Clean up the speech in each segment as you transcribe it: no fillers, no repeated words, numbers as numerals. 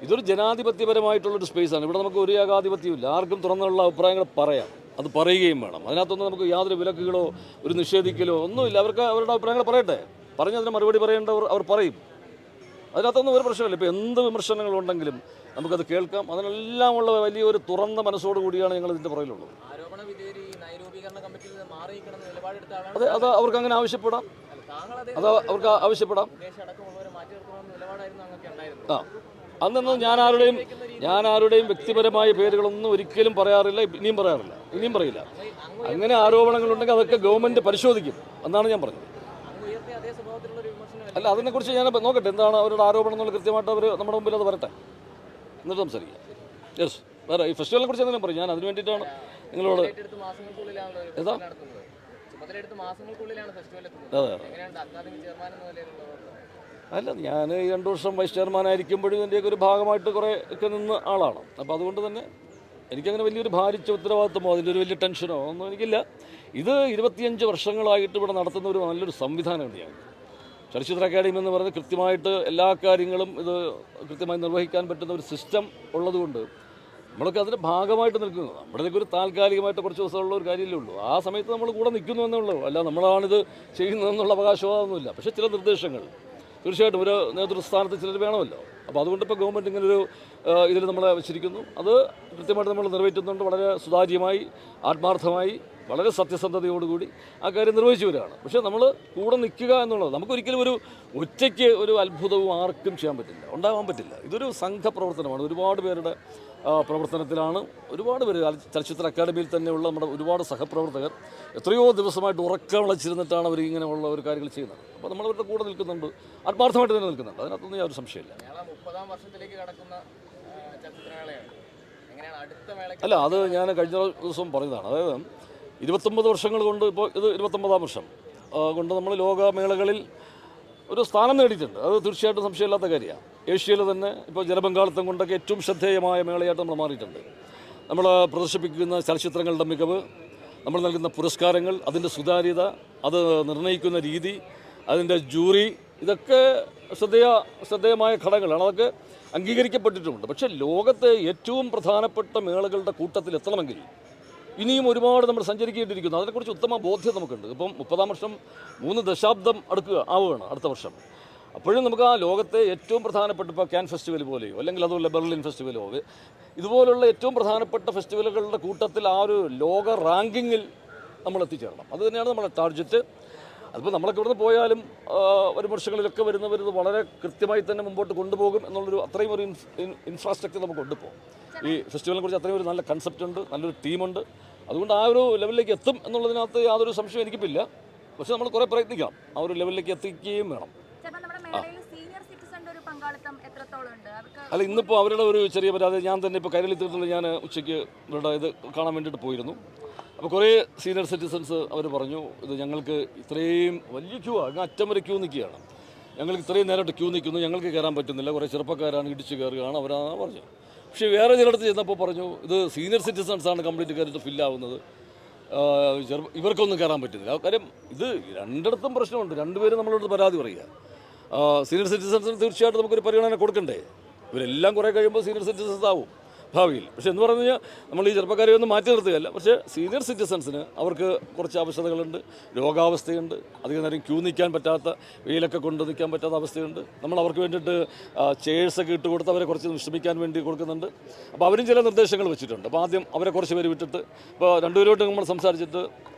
ഇതൊരു ജനാധിപത്യപരമായിട്ടുള്ളൊരു സ്പേസാണ്. ഇവിടെ നമുക്ക് ഒരു ഏകാധിപത്യമില്ല. ആർക്കും തുറന്നുള്ള അഭിപ്രായങ്ങൾ പറയാം, അത് പറയുകയും വേണം. അതിനകത്തൊന്നും നമുക്ക് യാതൊരു വിലക്കുകളോ ഒരു നിഷേധിക്കലോ ഒന്നുമില്ല. അവർക്ക് അവരുടെ അഭിപ്രായങ്ങൾ പറയട്ടെ, പറഞ്ഞതിന് മറുപടി പറയേണ്ടവർ അവർ പറയും. അതിനകത്തൊന്നും ഒരു പ്രശ്നമില്ല. ഇപ്പോൾ എന്ത് വിമർശനങ്ങളുണ്ടെങ്കിലും നമുക്കത് കേൾക്കാം. അതിനെല്ലാമുള്ള വലിയൊരു തുറന്ന മനസ്സോടുകൂടിയാണ് ഞങ്ങൾ ഇതിൻ്റെ പുറകിലുള്ളത്. അത് അവർക്ക് അങ്ങനെ ആവശ്യപ്പെടാം, അത് അവർക്ക് ആവശ്യപ്പെടാം. അന്നൊന്നും ഞാൻ ആരുടെയും വ്യക്തിപരമായ പേരുകളൊന്നും ഒരിക്കലും പറയാറില്ല, ഇനിയും പറയില്ല. അങ്ങനെ ആരോപണങ്ങളുണ്ടെങ്കിൽ അതൊക്കെ ഗവൺമെൻറ് പരിശോധിക്കും എന്നാണ് ഞാൻ പറഞ്ഞത്. അല്ല, അതിനെക്കുറിച്ച് ഞാൻ നോക്കട്ടെ എന്താണ് അവരുടെ ആരോപണം എന്നുള്ള കൃത്യമായിട്ട് അവർ നമ്മുടെ മുമ്പിൽ അത് വരട്ടെ, എന്നിട്ട് സംസാരിക്കാം. യെസ്, വേറെ ഈ ഫെസ്റ്റിവലിനെ കുറിച്ച് എന്തെങ്കിലും പറയും. ഞാൻ അതിന് വേണ്ടിയിട്ടാണ് നിങ്ങളോട് ഏതാ അല്ല, ഞാൻ ഈ 2 വർഷം വൈസ് ചെയർമാനായിരിക്കുമ്പോഴും ഇതിൻ്റെയൊക്കെ ഒരു ഭാഗമായിട്ട് കുറേ ഒക്കെ നിന്ന ആളാണ്. അപ്പോൾ അതുകൊണ്ട് തന്നെ എനിക്കങ്ങനെ വലിയൊരു ഭാരിച്ച ഉത്തരവാദിത്തമോ അതിൻ്റെ ഒരു വലിയ ടെൻഷനോ ഒന്നും എനിക്കില്ല. ഇത് 25 വർഷങ്ങളായിട്ട് ഇവിടെ നടത്തുന്ന ഒരു നല്ലൊരു സംവിധാനമുണ്ട്. ഞാൻ ചലച്ചിത്ര അക്കാദമി എന്ന് പറയുന്നത് കൃത്യമായിട്ട് എല്ലാ കാര്യങ്ങളും ഇത് കൃത്യമായി നിർവഹിക്കാൻ പറ്റുന്ന ഒരു സിസ്റ്റം ഉള്ളതുകൊണ്ട് നമ്മളൊക്കെ അതിൻ്റെ ഭാഗമായിട്ട് നിൽക്കുന്നു. നമ്മുടെയൊക്കെ ഒരു താൽക്കാലികമായിട്ട് കുറച്ച് ദിവസമുള്ള ഒരു കാര്യമല്ലേ ഉള്ളൂ. ആ സമയത്ത് നമ്മൾ കൂടെ നിൽക്കുന്നു എന്നുള്ളൂ, അല്ല നമ്മളാണിത് ചെയ്യുന്നതെന്നുള്ള അവകാശവാദമൊന്നുമില്ല. പക്ഷേ ചില നിർദ്ദേശങ്ങൾ തീർച്ചയായിട്ടും ഒരു നേതൃസ്ഥാനത്ത് ചിലർ വേണമല്ലോ. അപ്പോൾ അതുകൊണ്ട് ഇപ്പോൾ ഗവൺമെൻറ് ഇങ്ങനൊരു ഇതിൽ നമ്മളെ വെച്ചിരിക്കുന്നു. അത് കൃത്യമായിട്ട് നമ്മൾ നിറവേറ്റുന്നുണ്ട്. വളരെ സുതാര്യമായി, ആത്മാർത്ഥമായി, വളരെ സത്യസന്ധതയോടുകൂടി ആ കാര്യം നിർവഹിച്ചു വരികയാണ്. പക്ഷേ നമ്മൾ കൂടെ നിൽക്കുക എന്നുള്ളത് നമുക്കൊരിക്കലും ഒരു ഒറ്റയ്ക്ക് ഒരു അത്ഭുതവും ആർക്കും ചെയ്യാൻ പറ്റില്ല, ഉണ്ടാകാൻ പറ്റില്ല. ഇതൊരു സംഘപ്രവർത്തനമാണ്. ഒരുപാട് പേരുടെ പ്രവർത്തനത്തിലാണ്. ഒരുപാട് പേര് ചലച്ചിത്ര അക്കാദമിയിൽ തന്നെയുള്ള നമ്മുടെ ഒരുപാട് സഹപ്രവർത്തകർ എത്രയോ ദിവസമായിട്ട് ഉറക്കം വിളച്ചിരുന്നിട്ടാണ് അവർ ഇങ്ങനെയുള്ള ഒരു കാര്യങ്ങൾ ചെയ്യുന്നത്. അപ്പോൾ നമ്മളവരുടെ കൂടെ നിൽക്കുന്നുണ്ട്, ആത്മാർത്ഥമായിട്ട് തന്നെ നിൽക്കുന്നുണ്ട്. അതിനകത്തൊന്നും യാതൊരു സംശയമില്ല. അല്ല, അത് ഞാൻ കഴിഞ്ഞ ദിവസം പറഞ്ഞതാണ്. അതായത് 29 വർഷങ്ങൾ കൊണ്ട് ഇപ്പോൾ ഇത് 29ാം വർഷം കൊണ്ട് നമ്മൾ ലോകമേളകളിൽ ഒരു സ്ഥാനം നേടിയിട്ടുണ്ട്. അത് തീർച്ചയായിട്ടും സംശയമില്ലാത്ത കാര്യമാണ്. ഏഷ്യയിൽ തന്നെ ഇപ്പോൾ ജനപങ്കാളിത്തം കൊണ്ടൊക്കെ ഏറ്റവും ശ്രദ്ധേയമായ മേളയായിട്ട് നമ്മൾ മാറിയിട്ടുണ്ട്. നമ്മൾ പ്രദർശിപ്പിക്കുന്ന ചലച്ചിത്രങ്ങളുടെ മികവ്, നമ്മൾ നൽകുന്ന പുരസ്കാരങ്ങൾ, അതിൻ്റെ സുതാര്യത, അത് നിർണ്ണയിക്കുന്ന രീതി, അതിൻ്റെ ജൂറി, ഇതൊക്കെ ശ്രദ്ധേയമായ ഘടകങ്ങളാണ്. അതൊക്കെ അംഗീകരിക്കപ്പെട്ടിട്ടുമുണ്ട്. പക്ഷേ ലോകത്തെ ഏറ്റവും പ്രധാനപ്പെട്ട മേളകളുടെ കൂട്ടത്തിൽ എത്തണമെങ്കിൽ ഇനിയും ഒരുപാട് നമ്മൾ സഞ്ചരിക്കേണ്ടിയിരിക്കുന്നു. അതിനെക്കുറിച്ച് ഉത്തമ ബോധ്യം നമുക്കുണ്ട്. ഇപ്പം 30ാം വർഷം 3 ദശാബ്ദം ആവുകയാണ് അടുത്ത വർഷം. അപ്പോഴും നമുക്ക് ആ ലോകത്തെ ഏറ്റവും പ്രധാനപ്പെട്ട ഇപ്പോൾ ക്യാൻ ഫെസ്റ്റിവൽ പോലെയോ അല്ലെങ്കിൽ അതുപോലെ ബെർലിൻ ഫെസ്റ്റിവലോ ഇതുപോലുള്ള ഏറ്റവും പ്രധാനപ്പെട്ട ഫെസ്റ്റിവലുകളുടെ കൂട്ടത്തിൽ ആ ഒരു ലോക റാങ്കിങ്ങിൽ നമ്മൾ എത്തിച്ചേരണം. അത് തന്നെയാണ് നമ്മുടെ ടാർഗറ്റ്. അതിപ്പോൾ നമ്മളൊക്കെ ഇവിടുന്ന് പോയാലും വരും വർഷങ്ങളിലൊക്കെ വരുന്നവർ ഇത് വളരെ കൃത്യമായി തന്നെ മുമ്പോട്ട് കൊണ്ടുപോകും എന്നുള്ളൊരു അത്രയും ഒരു ഇൻഫ്രാസ്ട്രക്ചർ നമുക്ക് കൊണ്ടുപോകും. ഈ ഫെസ്റ്റിവലിനെ കുറിച്ച് അത്രയും ഒരു നല്ല കൺസെപ്റ്റ് ഉണ്ട്, നല്ലൊരു ടീമുണ്ട്. അതുകൊണ്ട് ആ ഒരു ലെവലിലേക്ക് എത്തും എന്നുള്ളതിനകത്ത് യാതൊരു സംശയം എനിക്കിപ്പില്ല. പക്ഷെ നമ്മൾ കുറേ പ്രയത്നിക്കണം, ആ ഒരു ലെവലിലേക്ക് എത്തിക്കുകയും വേണം. അല്ല, ഇന്നിപ്പോൾ അവരുടെ ഒരു ചെറിയ പരാതി ഞാൻ തന്നെ ഇപ്പോൾ കൈരളി തീർത്തുള്ള ഞാൻ ഉച്ചയ്ക്ക് ഇവരുടെ ഇത് കാണാൻ വേണ്ടിയിട്ട് പോയിരുന്നു. അപ്പോൾ കുറേ സീനിയർ സിറ്റിസൺസ് അവർ പറഞ്ഞു, ഇത് ഞങ്ങൾക്ക് ഇത്രയും വലിയ ക്യൂ ആണ്, അറ്റം വരെ ക്യൂ നിൽക്കുകയാണ്, ഞങ്ങൾക്ക് ഇത്രയും നേരമായിട്ട് ക്യൂ നിൽക്കുന്നു, ഞങ്ങൾക്ക് കയറാൻ പറ്റുന്നില്ല, കുറേ ചെറുപ്പക്കാരാണ് ഇടിച്ച് കയറുകയാണ് അവരാണ് പറഞ്ഞു. പക്ഷേ വേറെ ചിലയിടത്ത് ചെന്നപ്പോൾ പറഞ്ഞു ഇത് സീനിയർ സിറ്റിസൺസാണ് കംപ്ലീറ്റ് കയറിയിട്ട് ഫില്ലാവുന്നത്, ഇവർക്കൊന്നും കയറാൻ പറ്റുന്നില്ല. കാര്യം ഇത് രണ്ടിടത്തും പ്രശ്നമുണ്ട്. രണ്ടുപേരും നമ്മളോട് പരാതി പറയുക. സീനിയർ സിറ്റിസൺസിന് തീർച്ചയായിട്ടും നമുക്കൊരു പരിഗണന കൊടുക്കണ്ടേ. ഇവരെല്ലാം കുറേ കഴിയുമ്പോൾ സീനിയർ സിറ്റിസൺസ് ആവും ഭാവിയിൽ. പക്ഷേ എന്ന് പറഞ്ഞു കഴിഞ്ഞാൽ നമ്മൾ ഈ ചെറുപ്പക്കാരെ ഒന്നും മാറ്റി നിർത്തുകയല്ല. പക്ഷേ സീനിയർ സിറ്റിസൺസിന് അവർക്ക് കുറച്ച് ആവശ്യകതകളുണ്ട്, രോഗാവസ്ഥയുണ്ട്, അധികം നേരം ക്യൂ നിൽക്കാൻ പറ്റാത്ത, വെയിലൊക്കെ കൊണ്ട് നിൽക്കാൻ പറ്റാത്ത അവസ്ഥയുണ്ട്. നമ്മൾ അവർക്ക് വേണ്ടിയിട്ട് ചെയർസൊക്കെ ഇട്ട് കൊടുത്ത് അവരെ കുറച്ച് വിശ്രമിക്കാൻ വേണ്ടി കൊടുക്കുന്നുണ്ട്. അപ്പോൾ അവരും ചില നിർദ്ദേശങ്ങൾ വെച്ചിട്ടുണ്ട്. അപ്പോൾ ആദ്യം അവരെ കുറച്ച് പേര് വിട്ടിട്ട്, ഇപ്പോൾ 2 പേരോട്ട് നമ്മൾ സംസാരിച്ചിട്ട്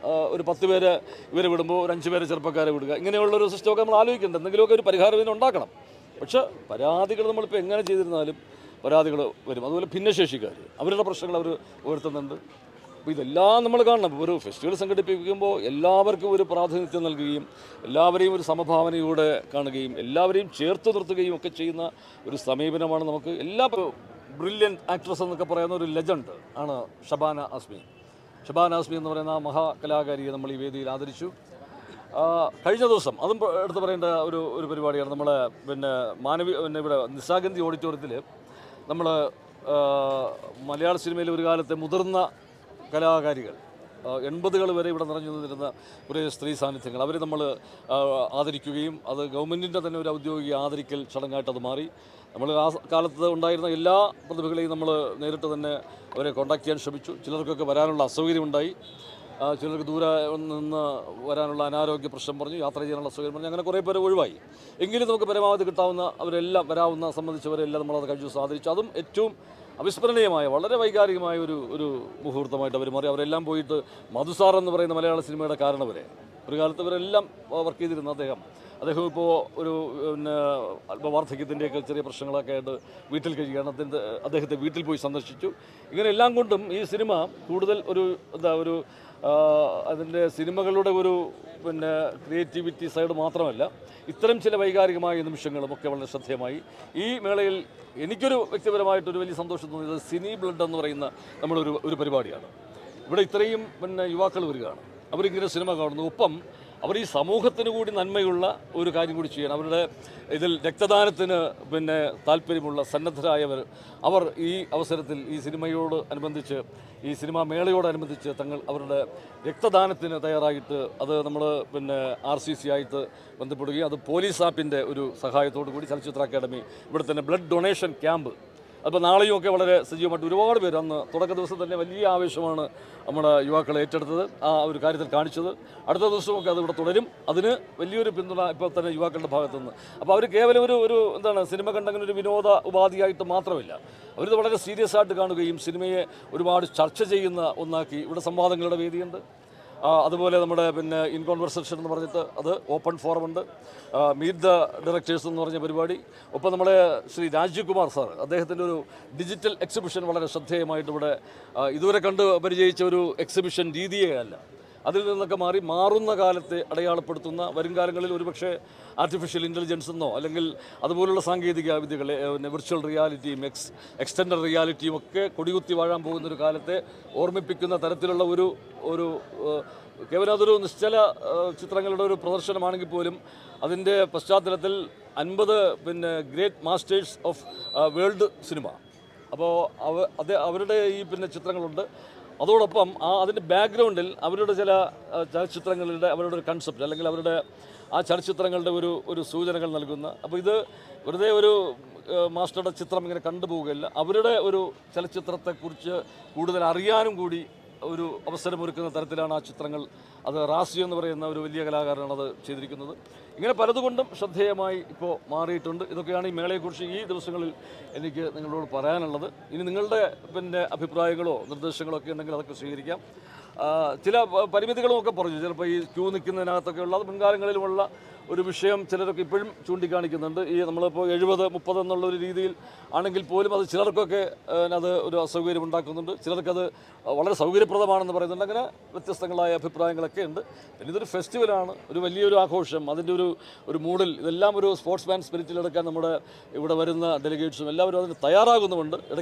ഒരു 10 പേരെ ഇവരെ വിടുമ്പോൾ ഒരു 5 പേരെ ചെറുപ്പക്കാരെ വിടുക, ഇങ്ങനെയുള്ളൊരു സിസ്റ്റമൊക്കെ നമ്മൾ ആലോചിക്കേണ്ടത്. എന്തെങ്കിലുമൊക്കെ ഒരു പരിഹാരം ഇതിന് ഉണ്ടാക്കണം. പക്ഷേ പരാതികൾ നമ്മളിപ്പോൾ എങ്ങനെ ചെയ്തിരുന്നാലും പരാതികൾ വരും. അതുപോലെ ഭിന്നശേഷിക്കാർ അവരുടെ പ്രശ്നങ്ങൾ അവർ ഉയർത്തുന്നുണ്ട്. അപ്പോൾ ഇതെല്ലാം നമ്മൾ കാണണം. ഒരു ഫെസ്റ്റിവൽ സംഘടിപ്പിക്കുമ്പോൾ എല്ലാവർക്കും ഒരു പ്രാതിനിധ്യം നൽകുകയും എല്ലാവരെയും ഒരു സമഭാവനയോടെ കാണുകയും എല്ലാവരെയും ചേർത്ത് നിർത്തുകയും ഒക്കെ ചെയ്യുന്ന ഒരു സമീപനമാണ് നമുക്ക്. എല്ലാ ബ്രില്യൻ ആക്ട്രസ് എന്നൊക്കെ പറയുന്ന ഒരു ലെജൻഡ് ആണ് ഷബാന ആസ്മി. ഷബാന ആസ്മി എന്ന് പറയുന്ന മഹാകലാകാരിയെ നമ്മൾ ഈ വേദിയിൽ ആദരിച്ചു. കഴിഞ്ഞ ദിവസം അതും എടുത്ത് പറയേണ്ട ഒരു പരിപാടിയാണ്. നമ്മളെ ഇവിടെ നിശാഗന്ധി ഓഡിറ്റോറിയത്തിൽ നമ്മൾ മലയാള സിനിമയിൽ ഒരു കാലത്തെ മുതിർന്ന കലാകാരികൾ 80കൾ വരെ ഇവിടെ നിറഞ്ഞു നിന്നിരുന്ന കുറേ സ്ത്രീ സാന്നിധ്യങ്ങൾ അവരെ നമ്മൾ ആദരിക്കുകയും അത് ഗവൺമെൻറ്റിൻ്റെ തന്നെ ഒരു ഔദ്യോഗിക ആദരിക്കൽ ചടങ്ങായിട്ട് അത് മാറി. നമ്മൾ ആ കാലത്ത് ഉണ്ടായിരുന്ന എല്ലാ പ്രതിഭകളെയും നമ്മൾ നേരിട്ട് തന്നെ അവരെ കോൺടാക്ട് ചെയ്യാൻ ശ്രമിച്ചു. ചിലർക്കൊക്കെ വരാനുള്ള അസൗകര്യമുണ്ടായി, ചിലർക്ക് ദൂരെ നിന്ന് വരാനുള്ള അനാരോഗ്യ പ്രശ്നം പറഞ്ഞു, യാത്ര ചെയ്യാനുള്ള അസൗകര്യം പറഞ്ഞു, അങ്ങനെ കുറേ പേര് ഒഴിവായി. എങ്കിലും നമുക്ക് പരമാവധി കിട്ടാവുന്ന അവരെല്ലാം വരാവുന്ന സംബന്ധിച്ചവരെല്ലാം നമ്മളത് കഴിച്ചു സാധിച്ചു. അതും ഏറ്റവും അവിസ്മരണീയമായ വളരെ വൈകാരികമായ ഒരു മുഹൂർത്തമായിട്ട് അവർ മാറി. അവരെല്ലാം പോയിട്ട് മധുസാർ എന്ന് പറയുന്ന മലയാള സിനിമയുടെ കാരണവരെ, ഒരു കാലത്ത് ഇവരെല്ലാം വർക്ക് ചെയ്തിരുന്ന അദ്ദേഹം ഇപ്പോൾ ഒരു പിന്നെ അല്പവാർദ്ധക്യത്തിൻ്റെയൊക്കെ ചെറിയ പ്രശ്നങ്ങളൊക്കെ ആയിട്ട് വീട്ടിൽ കഴിയുകയാണ്. അദ്ദേഹത്തെ വീട്ടിൽ പോയി സന്ദർശിച്ചു. ഇങ്ങനെ എല്ലാം കൊണ്ടും ഈ സിനിമ കൂടുതൽ അതിൻ്റെ സിനിമകളുടെ പിന്നെ ക്രിയേറ്റിവിറ്റി സൈഡ് മാത്രമല്ല, ഇത്തരം ചില വൈകാരികമായ നിമിഷങ്ങളും ഒക്കെ വളരെ ശ്രദ്ധേയമായി. ഈ മേളയിൽ എനിക്കൊരു വ്യക്തിപരമായിട്ടൊരു വലിയ സന്തോഷം തോന്നിയത് സിനി ബ്ലഡ് എന്ന് പറയുന്ന ഒരു പരിപാടിയാണ്. ഇവിടെ ഇത്രയും പിന്നെ യുവാക്കൾ വരികയാണ്, അവരിങ്ങനെ സിനിമ കാണുന്നു, ഒപ്പം അവർ ഈ സമൂഹത്തിന് കൂടി നന്മയുള്ള ഒരു കാര്യം കൂടി ചെയ്യണം. അവരുടെ ഇതിൽ രക്തദാനത്തിന് പിന്നെ താല്പര്യമുള്ള സന്നദ്ധരായവർ അവർ ഈ അവസരത്തിൽ ഈ സിനിമയോട് അനുബന്ധിച്ച്, ഈ സിനിമാ മേളയോടനുബന്ധിച്ച് അവരുടെ രക്തദാനത്തിന് തയ്യാറായിട്ട് അത് നമ്മൾ പിന്നെ RCC ആയിട്ട് ബന്ധപ്പെടുകയും അത് പോലീസ് ആപ്പിൻ്റെ ഒരു സഹായത്തോടു കൂടി ചലച്ചിത്ര അക്കാദമി ഇവിടെ തന്നെ ബ്ലഡ് ഡൊണേഷൻ ക്യാമ്പ്, അപ്പോൾ നാളെയും ഒക്കെ വളരെ സജീവമായിട്ട് ഒരുപാട് പേര് അന്ന് തുടക്ക ദിവസം തന്നെ വലിയ ആവേശമാണ് നമ്മുടെ യുവാക്കൾ ഏറ്റെടുത്തത്, ആ ഒരു കാര്യത്തിൽ കാണിച്ചത്. അടുത്ത ദിവസമൊക്കെ അത് ഇവിടെ തുടരും. അതിന് വലിയൊരു പിന്തുണ ഇപ്പോൾ തന്നെ യുവാക്കളുടെ ഭാഗത്തുനിന്ന്. അപ്പോൾ അവർ കേവലം ഒരു സിനിമ കണ്ടങ്ങനെ ഒരു വിനോദ ഉപാധിയായിട്ട് മാത്രമല്ല, അവരിത് വളരെ സീരിയസ് ആയിട്ട് കാണുകയും സിനിമയെ ഒരുപാട് ചർച്ച ചെയ്യുന്ന ഒന്നാക്കി. ഇവിടെ സംവാദങ്ങളുടെ വേദിയുണ്ട്, അതുപോലെ നമ്മുടെ പിന്നെ ഇൻ കോൺവെർസേഷൻ എന്ന് പറഞ്ഞിട്ട് അത് ഓപ്പൺ ഫോറം ഉണ്ട്, മീറ്റ് ദ ഡയറക്ടേഴ്സ് എന്ന് പറഞ്ഞ പരിപാടി. ഒപ്പം നമ്മുടെ ശ്രീ രാജീവ് കുമാർ സാർ, അദ്ദേഹത്തിൻ്റെ ഒരു ഡിജിറ്റൽ എക്സിബിഷൻ വളരെ ശ്രദ്ധേയമായിട്ട് ഇവിടെ ഇതുവരെ കണ്ട് പരിചയിച്ച ഒരു എക്സിബിഷൻ രീതിയേ അല്ല, അതിൽ നിന്നൊക്കെ മാറുന്ന കാലത്തെ അടയാളപ്പെടുത്തുന്ന, വരും കാലങ്ങളിൽ ഒരുപക്ഷെ ആർട്ടിഫിഷ്യൽ ഇൻ്റലിജൻസ് എന്നോ അല്ലെങ്കിൽ അതുപോലുള്ള സാങ്കേതിക വിദ്യകളെ വിർച്വൽ റിയാലിറ്റിയും എക്സ്റ്റൻഡഡ് റിയാലിറ്റിയും ഒക്കെ കൊടികുത്തി വാഴാൻ പോകുന്നൊരു കാലത്തെ ഓർമ്മിപ്പിക്കുന്ന തരത്തിലുള്ള ഒരു കേവലം അതൊരു നിശ്ചല ചിത്രങ്ങളുടെ ഒരു പ്രദർശനമാണെങ്കിൽ പോലും അതിൻ്റെ പശ്ചാത്തലത്തിൽ 50 പിന്നെ great masters of world cinema, അപ്പോൾ അവരുടെ ഈ പിന്നെ ചിത്രങ്ങളുണ്ട്. അതോടൊപ്പം അതിൻ്റെ ബാക്ക്ഗ്രൗണ്ടിൽ അവരുടെ ചില ചലച്ചിത്രങ്ങളുടെ അവരുടെ ഒരു കൺസെപ്റ്റ് അല്ലെങ്കിൽ അവരുടെ ആ ചലച്ചിത്രങ്ങളുടെ ഒരു സൂചനകൾ നൽകുന്ന, അപ്പോൾ ഇത് വെറുതെ ഒരു മാസ്റ്ററുടെ ചിത്രം ഇങ്ങനെ കണ്ടുപോവുകയല്ല, അവരുടെ ഒരു ചലച്ചിത്രത്തെക്കുറിച്ച് കൂടുതൽ അറിയാനും കൂടി ഒരു അവസരമൊരുക്കുന്ന തരത്തിലാണ് ആ ചിത്രങ്ങൾ. അത് റാസി എന്ന് പറയുന്ന ഒരു വലിയ കലാകാരനാണ് അത് ചെയ്തിരിക്കുന്നത്. ഇങ്ങനെ പലതുകൊണ്ടും ശ്രദ്ധേയമായി ഇപ്പോൾ മാറിയിട്ടുണ്ട്. ഇതൊക്കെയാണ് ഈ മേളയെക്കുറിച്ച് ഈ ദിവസങ്ങളിൽ എനിക്ക് നിങ്ങളോട് പറയാനുള്ളത്. ഇനി നിങ്ങളുടെ പിന്നെ അഭിപ്രായങ്ങളോ നിർദ്ദേശങ്ങളോ ഒക്കെ ഉണ്ടെങ്കിൽ അതൊക്കെ സ്വീകരിക്കാം. ചില പരിമിതികളും ഒക്കെ പറഞ്ഞു, ചിലപ്പോൾ ഈ ക്യൂ നിൽക്കുന്നതിനകത്തൊക്കെ ഉള്ള മുൻകാലങ്ങളിലുമുള്ള ഒരു വിഷയം ചിലരൊക്കെ ഇപ്പോഴും ചൂണ്ടിക്കാണിക്കുന്നുണ്ട്. ഈ നമ്മളിപ്പോൾ 70-30 എന്നുള്ള ഒരു രീതിയിൽ ആണെങ്കിൽ പോലും അത് ചിലർക്കൊക്കെ അത് ഒരു അസൗകര്യം ഉണ്ടാക്കുന്നുണ്ട്, ചിലർക്കത് വളരെ സൗകര്യപ്രദമാണെന്ന് പറയുന്നുണ്ട്. അങ്ങനെ വ്യത്യസ്തങ്ങളായ അഭിപ്രായങ്ങളൊക്കെ ഉണ്ട്. പിന്നെ ഇതൊരു ഫെസ്റ്റിവലാണ്, ഒരു വലിയൊരു ആഘോഷം, അതിൻ്റെ ഒരു മൂഡിൽ ഇതെല്ലാം ഒരു സ്പോർട്സ്മാൻ സ്പിരിറ്റിലെടുക്കാൻ നമ്മുടെ ഇവിടെ വരുന്ന ഡെലിഗേറ്റ്സും എല്ലാവരും അതിന് തയ്യാറാകുന്നുമുണ്ട്. ഇടയ്ക്ക്